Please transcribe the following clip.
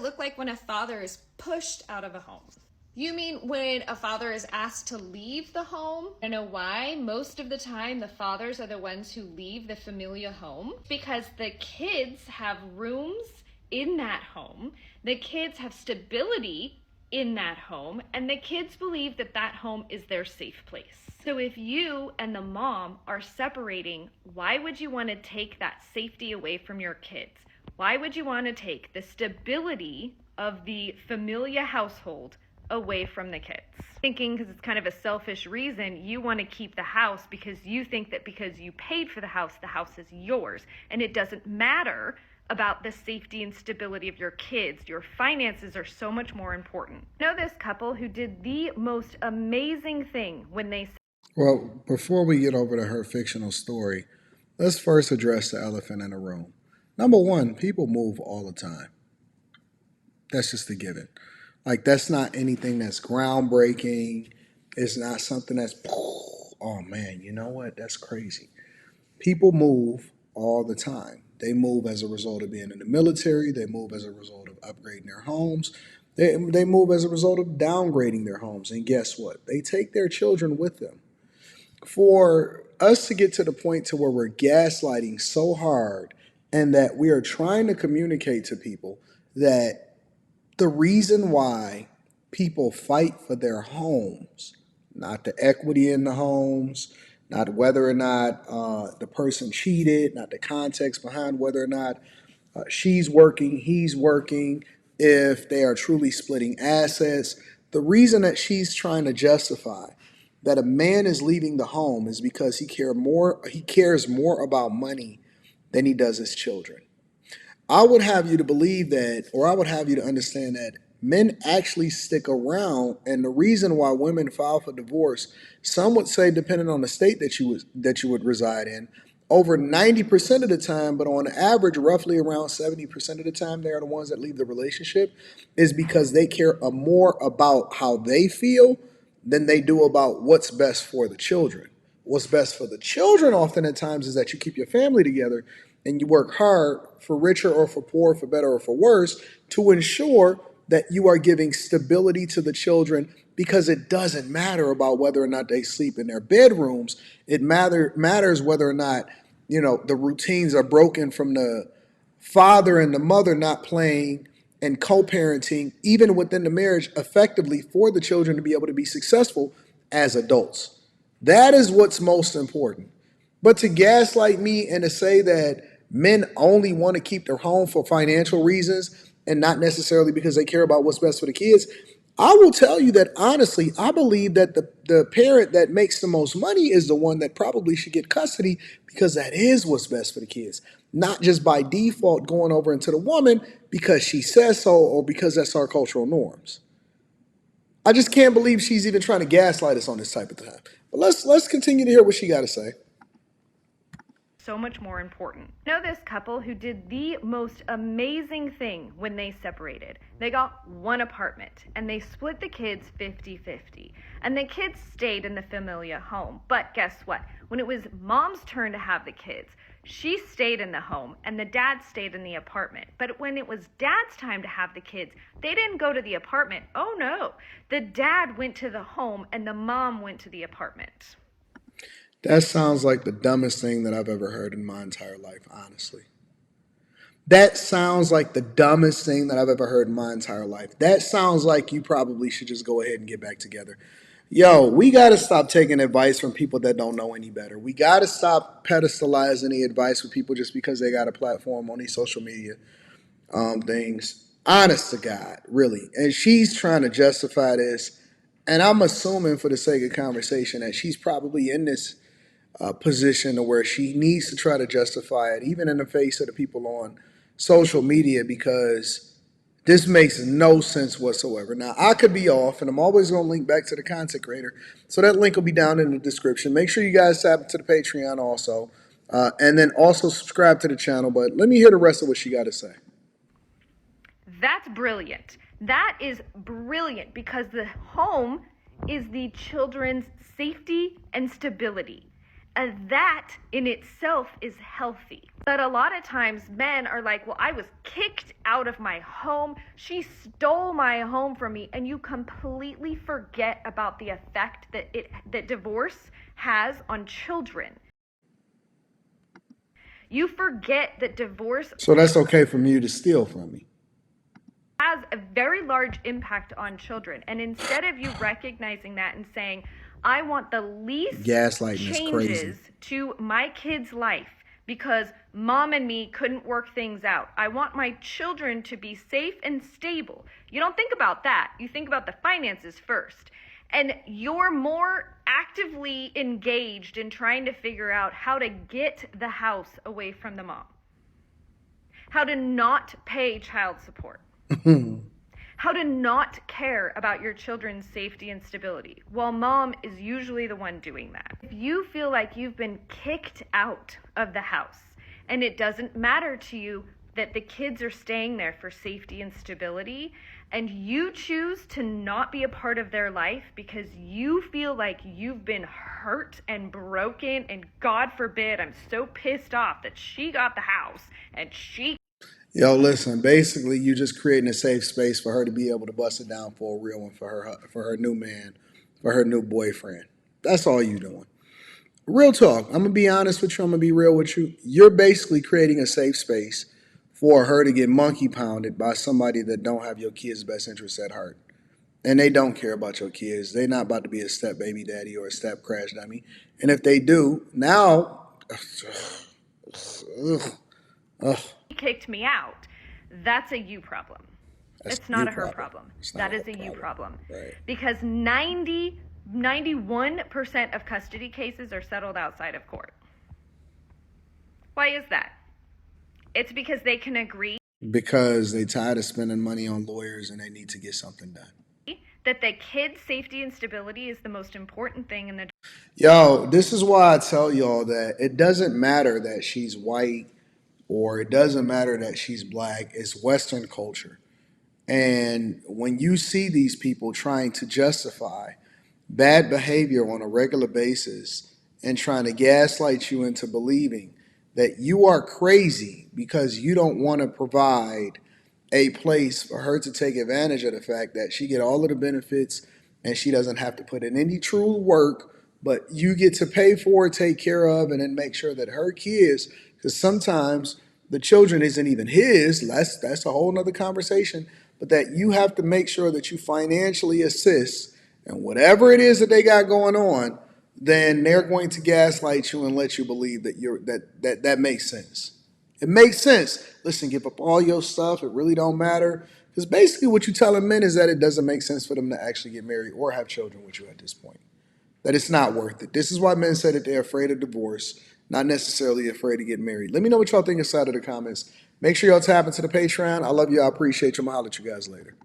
it look like when a father is pushed out of a home? You mean when a father is asked to leave the home? I know why. Most of the time, the fathers are the ones who leave the familiar home because the kids have rooms in that home. The kids have stability in that home, and the kids believe that that home is their safe place. So if you and the mom are separating, why would you want to take that safety away from your kids? Why would you want to take the stability of the familiar household away from the kids? Thinking because it's kind of a selfish reason, you want to keep the house because you think that because you paid for the house is yours, and it doesn't matter about the safety and stability of your kids. Your finances are so much more important. Know this couple who did the most amazing thing when they... Well, before we get over to her fictional story, let's first address the elephant in the room. Number one, people move all the time. That's just a given. Like, that's not anything that's groundbreaking. It's not something that's, oh man, you know what? That's crazy. People move all the time. They move as a result of being in the military. They move as a result of upgrading their homes. They move as a result of downgrading their homes. And guess what? They take their children with them. For us to get to the point to where we're gaslighting so hard and that we are trying to communicate to people that the reason why people fight for their homes, not the equity in the homes, not whether or not the person cheated, not the context behind whether or not she's working, he's working, if they are truly splitting assets. The reason that she's trying to justify that a man is leaving the home is because he cares more about money than he does his children. I would have you to believe that, or I would have you to understand that men actually stick around, and the reason why women file for divorce, some would say, depending on the state that you would reside in, over 90% of the time, but on average, roughly around 70% of the time, they are the ones that leave the relationship, is because they care more about how they feel than they do about what's best for the children. What's best for the children often at times is that you keep your family together and you work hard, for richer or for poor, for better or for worse, to ensure that you are giving stability to the children, because it doesn't matter about whether or not they sleep in their bedrooms. It matters whether or not, the routines are broken from the father and the mother not playing and co-parenting, even within the marriage, effectively for the children to be able to be successful as adults. That is what's most important. But to gaslight me and to say that men only want to keep their home for financial reasons and not necessarily because they care about what's best for the kids, I will tell you that honestly, I believe that the parent that makes the most money is the one that probably should get custody, because that is what's best for the kids, not just by default going over into the woman because she says so or because that's our cultural norms. I just can't believe she's even trying to gaslight us on this type of time. But let's continue to hear what she got to say. So much more important. Know this couple who did the most amazing thing when they separated. They got one apartment and they split the kids 50-50. And the kids stayed in the familiar home. But guess what? When it was mom's turn to have the kids, she stayed in the home and the dad stayed in the apartment. But when it was dad's time to have the kids, they didn't go to the apartment. Oh no. The dad went to the home and the mom went to the apartment. That sounds like the dumbest thing that I've ever heard in my entire life, honestly. That sounds like the dumbest thing that I've ever heard in my entire life. That sounds like you probably should just go ahead and get back together. Yo, we got to stop taking advice from people that don't know any better. We got to stop pedestalizing the advice with people just because they got a platform on these social media things. Honest to God, really. And she's trying to justify this. And I'm assuming, for the sake of conversation, that she's probably in this position to where she needs to try to justify it, even in the face of the people on social media, because this makes no sense whatsoever. Now, I could be off, and I'm always going to link back to the content creator, so that link will be down in the description. Make sure you guys tap into the Patreon also, and then also subscribe to the channel. But let me hear the rest of what she got to say. That's brilliant. That is brilliant, because the home is the children's safety and stability. And that in itself is healthy. But a lot of times men are like, well, I was kicked out of my home. She stole my home from me. And you completely forget about the effect that divorce has on children. You forget that divorce So that's okay for you to steal from me. has a very large impact on children. And instead of you recognizing that and saying, I want the least Gaslighting is crazy. changes to my kid's life because mom and me couldn't work things out. I want my children to be safe and stable. You don't think about that. You think about the finances first. And you're more actively engaged in trying to figure out how to get the house away from the mom, how to not pay child support, how to not care about your children's safety and stability, while mom is usually the one doing that. If you feel like you've been kicked out of the house and it doesn't matter to you that the kids are staying there for safety and stability, and you choose to not be a part of their life because you feel like you've been hurt and broken, and God forbid, I'm so pissed off that she got the house and she... Yo, listen, basically you just creating a safe space for her to be able to bust it down for a real one for her new man, for her new boyfriend. That's all you doing. Real talk. I'm gonna be honest with you, I'm gonna be real with you. You're basically creating a safe space for her to get monkey pounded by somebody that don't have your kids' best interests at heart. And they don't care about your kids. They're not about to be a step baby daddy or a step crash dummy. And if they do, now kicked me out, that's a you problem. It's not a her problem. That is a you problem. Right. Because 91% of custody cases are settled outside of court. Why is that? It's because they can agree. Because they tired of spending money on lawyers and they need to get something done. That the kid's safety and stability is the most important thing in the... Yo, this is why I tell y'all that it doesn't matter that she's white or it doesn't matter that she's black. It's Western culture. And when you see these people trying to justify bad behavior on a regular basis and trying to gaslight you into believing that you are crazy because you don't want to provide a place for her to take advantage of the fact that she get all of the benefits and she doesn't have to put in any true work, but you get to pay for it, take care of, and then make sure that her kids, because sometimes the children isn't even his, that's a whole nother conversation, but that you have to make sure that you financially assist and whatever it is that they got going on, then they're going to gaslight you and let you believe that that makes sense. It makes sense. Listen, give up all your stuff. It really don't matter. Because basically what you're telling men is that it doesn't make sense for them to actually get married or have children with you at this point. That it's not worth it. This is why men say that they're afraid of divorce, not necessarily afraid to get married. Let me know what y'all think inside of the comments. Make sure y'all tap into the Patreon. I love you. I appreciate you. I'm going to holler at you guys later.